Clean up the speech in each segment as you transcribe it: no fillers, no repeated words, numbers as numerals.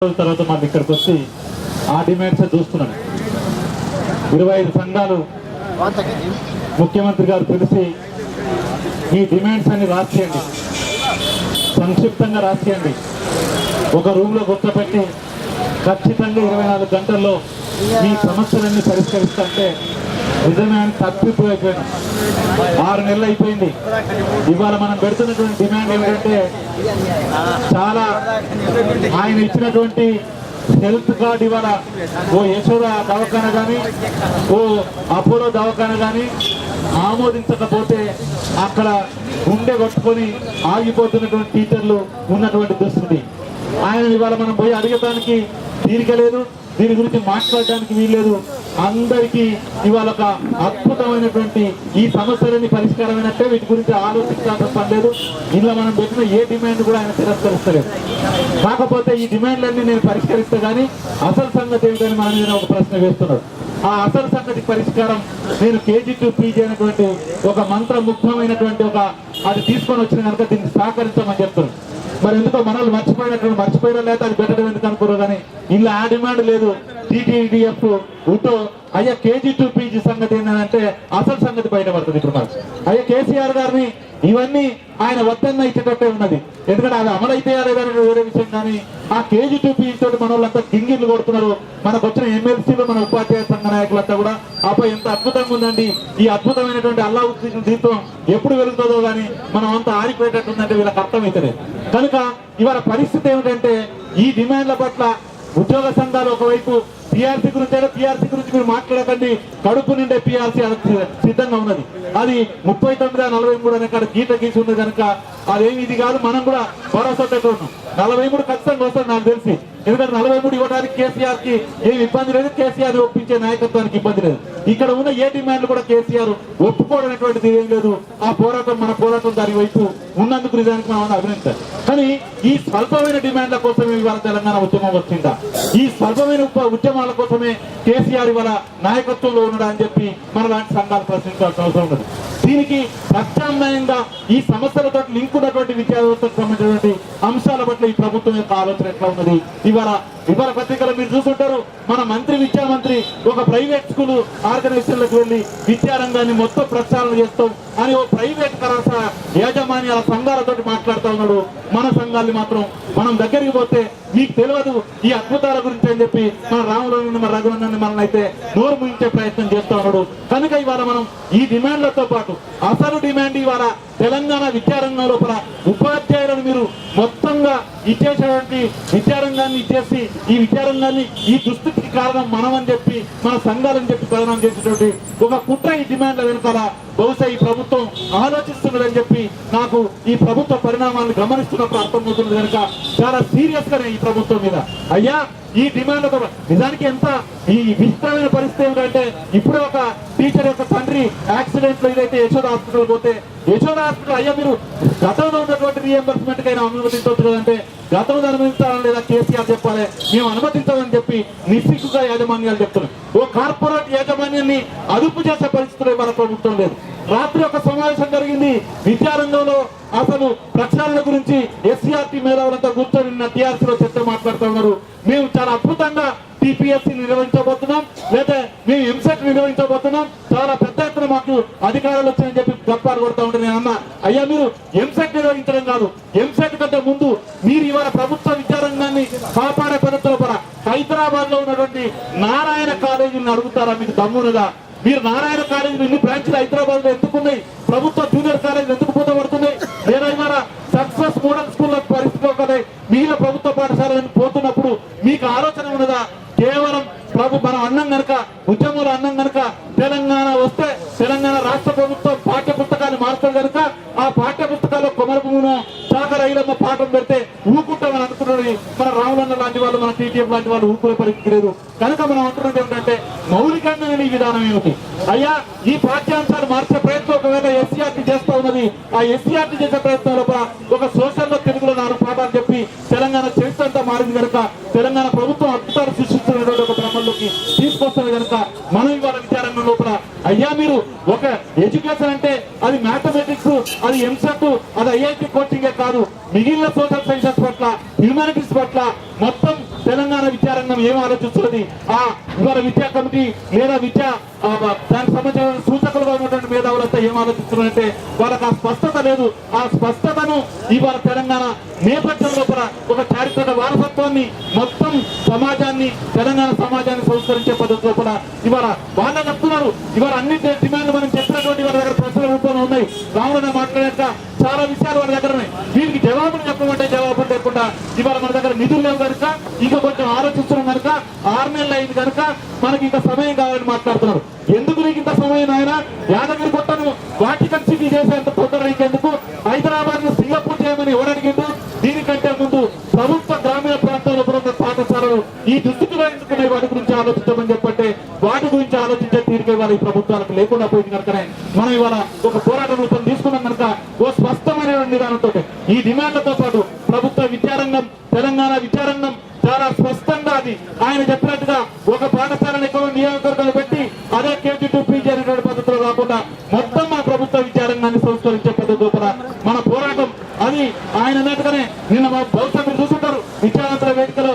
తర్వాత మనం ఇక్కడికి వచ్చి ఆ డిమాండ్స్ చూస్తున్నాం. 25 సంఘాలు ముఖ్యమంత్రి గారు పిలిచి ఈ డిమాండ్స్ అన్ని రాసేయండి, సంక్షిప్తంగా రాసేయండి, ఒక రూమ్లో కూర్చోబెట్టి ఖచ్చితంగా 24 గంటల్లో ఈ సమస్యలన్నీ పరిష్కరిస్తుంటే నిజమే అని తప్పిపోయిపోయాను. 6 నెలలు అయిపోయింది. ఇవాళ మనం పెడుతున్నటువంటి డిమాండ్ ఏమిటంటే చాలా ఆయన ఇచ్చినటువంటి హెల్త్ కార్డు ఇవాళ ఓ యశోద దవాఖాన కానీ ఓ అపోలో దవాఖాన కానీ ఆమోదించకపోతే అక్కడ గుండె కొట్టుకొని ఆగిపోతున్నటువంటి టీచర్లు ఉన్నటువంటి దుస్థితి. ఆయన ఇవాళ మనం పోయి అడిగడానికి తీరికలేదు, దీని గురించి మాట్లాడడానికి వీల్లేదు. అందరికీ ఇవాళ ఒక అద్భుతమైనటువంటి ఈ సమస్యలని పరిష్కారమైనట్టే, వీటి గురించి ఆలోచించాల్సిన పని లేదు. ఇందులో మనం పెట్టిన ఏ డిమాండ్ కూడా ఆయన తిరస్కరిస్తలేదు. కాకపోతే ఈ డిమాండ్లన్నీ నేను పరిష్కరిస్తే కానీ అసలు సంగతి ఏమిటని మన మీద ఒక ప్రశ్న వేస్తున్నాడు. ఆ అసలు సంగతి పరిష్కారం నేను KG to PG అనేటువంటి ఒక మంత్రముగ్ధమైనటువంటి ఒక అది తీసుకొని వచ్చిన కనుక దీన్ని సహకరించమని చెప్తున్నాను. మరి ఎందుకో మనల్ని మర్చిపోయినా లేదా అది పెట్టడం ఎందుకు అనుకోరు కానీ ఇలా ఆ డిమాండ్ లేదు. TTDF ఉటో అయ్యా KG to PG సంగతి ఏంటంటే అసలు సంగతి బయటపడుతుంది. ఇప్పుడు మనకు అయ్యా కేసీఆర్ గారిని ఇవన్నీ ఆయన వద్దన్న ఇచ్చేటట్టే ఉన్నది. ఎందుకంటే అది అమలైతే లేదని వేరే విషయం. కానీ ఆ KG to PG తోటి మన వాళ్ళంతా గింగిర్లు కొడుతున్నారు. మనకు వచ్చిన ఎమ్మెల్సీలు మన ఉపాధ్యాయ సంఘ నాయకులంతా కూడా అబ్బాయి ఎంత అద్భుతంగా ఉందండి, ఈ అద్భుతమైనటువంటి అల్లావుద్దీన్ దీపం ఎప్పుడు వెలుగుతుందో కానీ మనం అంతా ఆరిపోయేటట్టుందంటే వీళ్ళకి అర్థమవుతుంది. కనుక ఇవాళ పరిస్థితి ఏమిటంటే ఈ డిమాండ్ల పట్ల ఉద్యోగ సంఘాలు ఒకవైపు PRC గురించి మీరు మాట్లాడకండి, కడుపు నిండే PRC సిద్ధంగా ఉన్నది. అది 39-43 అనే కాడ గీత గీసి ఉంది కనుక అదేమి ఇది కాదు. మనం కూడా భరోసా ఉన్నాం. 43 ఖచ్చితంగా వస్తుంది నాకు తెలిసి. ఎందుకంటే 43 ఇవ్వడానికి కేసీఆర్ కి ఏమి ఇబ్బంది లేదు, కేసీఆర్ ఒప్పించే నాయకత్వానికి ఇబ్బంది లేదు. ఇక్కడ ఉన్న ఏ డిమాండ్లు కూడా కేసీఆర్ ఒప్పుకోవడమైనటువంటిది ఏం లేదు. ఆ పోరాటం మన పోరాటం దాని వైపు ఉన్నందుకు నిజానికి మనం అభినందించాలి. కానీ ఈ స్వల్పమైన డిమాండ్ల కోసమే ఇవాళ తెలంగాణ ఉద్యమం వచ్చిందా? ఈ స్వల్పమైన ఉద్యమాల కోసమే కేసీఆర్ ఇవాళ నాయకత్వంలో ఉన్నాడా అని చెప్పి మన లాంటి సంఘాలు ప్రశ్నించాల్సిన అవసరం ఉన్నది. దీనికి ప్రత్యామ్నాయంగా ఈ సమస్యలతో లింక్ ఉన్నటువంటి విద్యా వ్యవస్థకు సంబంధించినటువంటి అంశాల పట్ల ఈ ప్రభుత్వం యొక్క ఆలోచన ఎట్లా ఉన్నది? ఇవాళ పత్రికలు మీరు చూస్తుంటారు, మన విద్యామంత్రి ఒక ప్రైవేట్ స్కూల్ ఆర్గనైజేషన్లకు వెళ్ళి విద్యారంగాన్ని మొత్తం ప్రచారం చేస్తాం అని ఓ ప్రైవేట్ కళాశాల యాజమాన్యాల సంఘాలతో మాట్లాడుతూ ఉన్నాడు. మన సంఘాన్ని మాత్రం మనం దగ్గరికి పోతే మీకు తెలియదు ఈ అద్భుతాల గురించి అని చెప్పి మన రాములను మన రఘునందన్ని మనల్ని అయితే నోరు ముయించే ప్రయత్నం చేస్తూ ఉన్నాడు. కనుక ఇవాళ మనం ఈ డిమాండ్లతో పాటు అసలు డిమాండ్ ఇవాళ తెలంగాణ విద్యారంగం లోపల ఉపాధ్యాయులను మీరు మొత్తంగా ఇచ్చేసేటువంటి విద్యారంగాన్ని ఇచ్చేసి ఈ విద్యారంగాన్ని ఈ దుస్థితికి కారణం మనం అని చెప్పి మన సంఘాలని చెప్పి ప్రధానం చేసేటువంటి ఒక కుట్ర ఈ డిమాండ్ల వెనుకాల బహుశా ఈ ప్రభుత్వం ఆలోచిస్తున్నదని చెప్పి నాకు ఈ ప్రభుత్వ పరిణామాలను గమనిస్తున్నప్పుడు అర్థమవుతున్నది. కనుక చాలా సీరియస్ గానే ఈ ప్రభుత్వం మీద అయ్యా ఈ డిమాండ్ నిజానికి ఎంత ఈ విచిత్రమైన పరిస్థితి ఏమిటంటే ఇప్పుడే ఒక టీచర్ యొక్క తండ్రి యాక్సిడెంట్ లో ఇదైతే యశోద హాస్పిటల్ పోతే యశోద హాస్పిటల్ అయ్యా మీరు గతంలో ఉన్నటువంటి రీఎంబర్స్మెంట్ కైనా అనుమతించవచ్చు కదంటే గతంలో అనుమతించాలని లేదా కేసీఆర్ చెప్పాలి, మేము అనుమతించాలని చెప్పి నిస్సిగ్గుగా యాజమాన్యాలు చెప్తున్నాయి. ఓ కార్పొరేట్ యాజమాన్యాన్ని అదుపు చేసే పరిస్థితులు మన ప్రభుత్వం లేదు. రాత్రి ఒక సమావేశం జరిగింది విద్యారంగంలో, అసలు ప్రక్షాళన గురించి SCRT మేధావులంతా కూర్చొని నిన్న TRCలో చర్చ మాట్లాడుతూ ఉన్నారు. మేము చాలా అద్భుతంగా TPSC నిర్వహించబోతున్నాం, లేదా మేము MSET నిర్వహించబోతున్నాం, చాలా పెద్ద ఎత్తున మాకు అధికారాలు వచ్చాయని చెప్పి గప్పాలు కొడతా ఉంటే నేను అన్నా అయ్యా మీరు MSET నిర్వహించడం కాదు, MSET కంటే ముందు మీరు ఇవాళ ప్రభుత్వ విద్యారంగాన్ని కాపాడే పద్ధతిలో కూడా హైదరాబాద్ లో ఉన్నటువంటి నారాయణ కాలేజీని అడుగుతారా? మీకు దమ్మునుగా మీరు నారాయణ కాలేజీలు ఇన్ని బ్రాంచ్లు హైదరాబాద్ లో ఎందుకున్నాయి? ప్రభుత్వ జూనియర్ కాలేజీలు ఎందుకు పోతపడుతున్నాయి? లేదా ఇవాళ సక్సెస్ మోడల్ స్కూల్ పరిస్థితిలో కదా మిగిలిన ప్రభుత్వ పాఠశాలను పోతున్నప్పుడు మీకు ఆలోచన ఉన్నదా? కేవలం మనం అన్నం కనుక ఉద్యమంలో అన్నం కనుక తెలంగాణ వస్తే తెలంగాణ రాష్ట్ర ప్రభుత్వం పాఠ్య పుస్తకాలు మారుతారు కనుక ఆ పాఠ్య పుస్తకాల్లో కొమరపును చాకర ఐలమ్మ పాఠం పెడితే ఊకుంటామని అనుకున్నది మన రాములన్న లాంటి వాళ్ళు, మన TTF లాంటి వాళ్ళు ఊపుకునే పరిస్థితి లేదు. కనుక మనం అంటున్నది ఏమిటంటే మౌలికంగా ఈ విధానం ఏమిటి? అయ్యా ఈ పాఠ్యాంశాలు మార్చే ప్రయత్నం ఒకవేళ SCRT చేస్తా ఉన్నది. ఆ SCRT చేసే ప్రయత్నం లోపల ఒక సోషల్లో తెలుగులో 4 పాఠాలు చెప్పి తెలంగాణ చరిత్ర అంతా మారింది కనుక తెలంగాణ ప్రభుత్వం అద్భుతాలు సృష్టిస్తున్నటువంటి ఒక క్రమంలోకి తీసుకొస్తుంది కనుక మనం ఇవాళ విద్యారంగం లోపల అయ్యా మీరు ఒక ఎడ్యుకేషన్ అంటే అది మ్యాథమెటిక్స్, అది MSET, అది IIT కోచింగే కాదు, మిగిలిన సోషల్ సైన్సెస్ పట్ల, హ్యూమానిటీస్ పట్ల మొత్తం తెలంగాణ విద్యారంగం ఏం ఆలోచిస్తున్నది, ఇవాళ విద్యా కమిటీ లేదా దానికి సంబంధించిన సూచకులుగా ఉన్నటువంటి మేధావులంతా ఏం ఆలోచిస్తున్నారంటే వాళ్ళకి ఆ స్పష్టత లేదు. ఆ స్పష్టతను ఇవాళ తెలంగాణ నేపథ్యం లోపల ఒక చారిత్రక వారసత్వాన్ని మొత్తం సమాజాన్ని తెలంగాణ సమాజాన్ని సంస్కరించే పద్ధతి లోపల ఇవాళ వాళ్ళే చెప్తున్నారు. ఇవాళ అన్ని డిమాండ్లు మనం చెప్పినటువంటి వాళ్ళ దగ్గర ప్రశ్నల రూపంలో ఉన్నాయి. రాముడనే మాట్లాడాక చాలా విషయాలు వాళ్ళ దగ్గర ఉన్నాయి. వీరికి జవాబులు చెప్పమంటే జవాబులు లేకుండా ఇవాళ మన దగ్గర నిధులు లేవు కనుక ఇంకా కొంచెం ఆలోచిస్తున్నాం కనుక 6 నెలలు అయింది కనుక మనకి ఇంకా సమయం కావాలని మాట్లాడుతున్నారు. ఎందుకు నీకు ఇంత సమయం ఆయన? యాదగిరి గుట్టను వాటికన్ సిటీ చేసేంత తొందర నీకెందుకు? హైదరాబాద్ ను సింగపూర్ చేయమని ఎవరడిగిండు? దీనికంటే ముందు ప్రభుత్వ గ్రామీణ ప్రాంతంలో ఉన్న పాఠశాలలు ఈ దుస్థితిలో ఎందుకున్నాయి వాటి గురించి ఆలోచించమని చెప్పంటే వాటి గురించి ఆలోచించే తీరిక ఇవాళ ఈ ప్రభుత్వాలకు లేకుండా పోయింది కనుకనే మనం ఇవాళ ఒక పోరాట రూపం తీసుకున్నాం కనుక ఓ స్పష్టమైన విధానంతో ఈ డిమాండ్లతో పాటు ప్రభుత్వ విద్యారంగం తెలంగాణ విద్యారంగం చాలా స్పష్టంగా అది ఆయన చెప్పినట్టుగా ఒక పాఠశాలను ఎక్కువ నియోజకవర్గాలు పెట్టి అదే కేజీ టు పీజీ అనేటువంటి పద్ధతిలో కాకుండా మొత్తం మా ప్రభుత్వ విద్యారంగాన్ని సంస్కరించే పద్ధతి లోపల మన పోరాటం అది ఆయన అన్నట్టుగానే నిన్న మా బహుశా మీరు చూస్తుంటారు విద్యావంతుల వేదికలో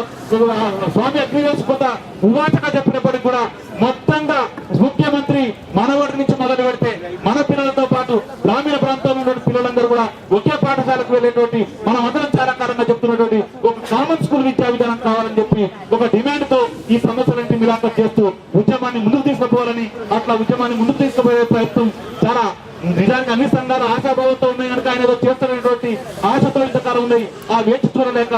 స్వామి అగ్నివేశపోత ఉవాచగా చెప్పినప్పటికీ కూడా మొత్తంగా ముఖ్యమంత్రి మనవాడి నుంచి మొదలు పెడితే మన పిల్లలతో పాటు గ్రామీణ ప్రాంతంలో ఉన్న పిల్లలందరూ కూడా ఒకే పాఠశాలకు వెళ్ళేటువంటి మనం అందరం చాలా కాలంగా చెప్తున్నటువంటి ఒక కామన్ స్కూల్ విద్యా విధానం కావాలని చెప్పి ఒక డిమాండ్ తో ఈ సమస్యలన్నీ మిలాఖత్ చేస్తూ ఉద్యమాన్ని ముందుకు తీసుకుపోవాలని అట్లా ఉద్యమాన్ని ముందుకు తీసుకుపోయే ప్రయత్నం చాలా నిజానికి అన్ని సంఘాలు ఆశాభావంతో ఉన్నాయి కనుక ఆయన ఏదో చేస్తున్నటువంటి ఆశతో ఇంతకాలం ఉన్నాయి. ఆ వేచి చూడలేక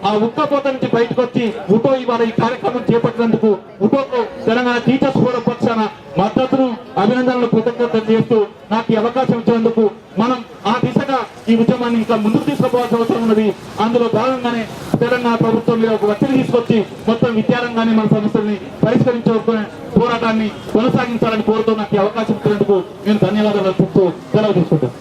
ఆ ఉక్కపోత నుంచి బయటకు వచ్చి ఉటో ఇవాళ ఈ కార్యక్రమం చేపట్టినందుకు ఉటోకు తెలంగాణ టీచర్స్ ఫోరం పక్షాన మద్దతును అభినందనలు కృతజ్ఞతలు చేస్తూ నాకు ఈ అవకాశం ఇచ్చినందుకు మనం ఆ దిశగా ఈ ఉద్యమాన్ని ఇంకా ముందుకు తీసుకుపోవాల్సిన అవసరం ఉన్నది. అందులో భాగంగానే తెలంగాణ ప్రభుత్వం మీద ఒక ఒత్తిడి తీసుకొచ్చి మొత్తం విద్యారంగాన్ని మన సమస్యల్ని పరిష్కరించే పోరాటాన్ని కొనసాగించాలని కోరుతూ నాకు ఈ అవకాశం ఇచ్చినందుకు నేను ధన్యవాదాలు చెప్తూ సెలవు తీసుకుంటాను.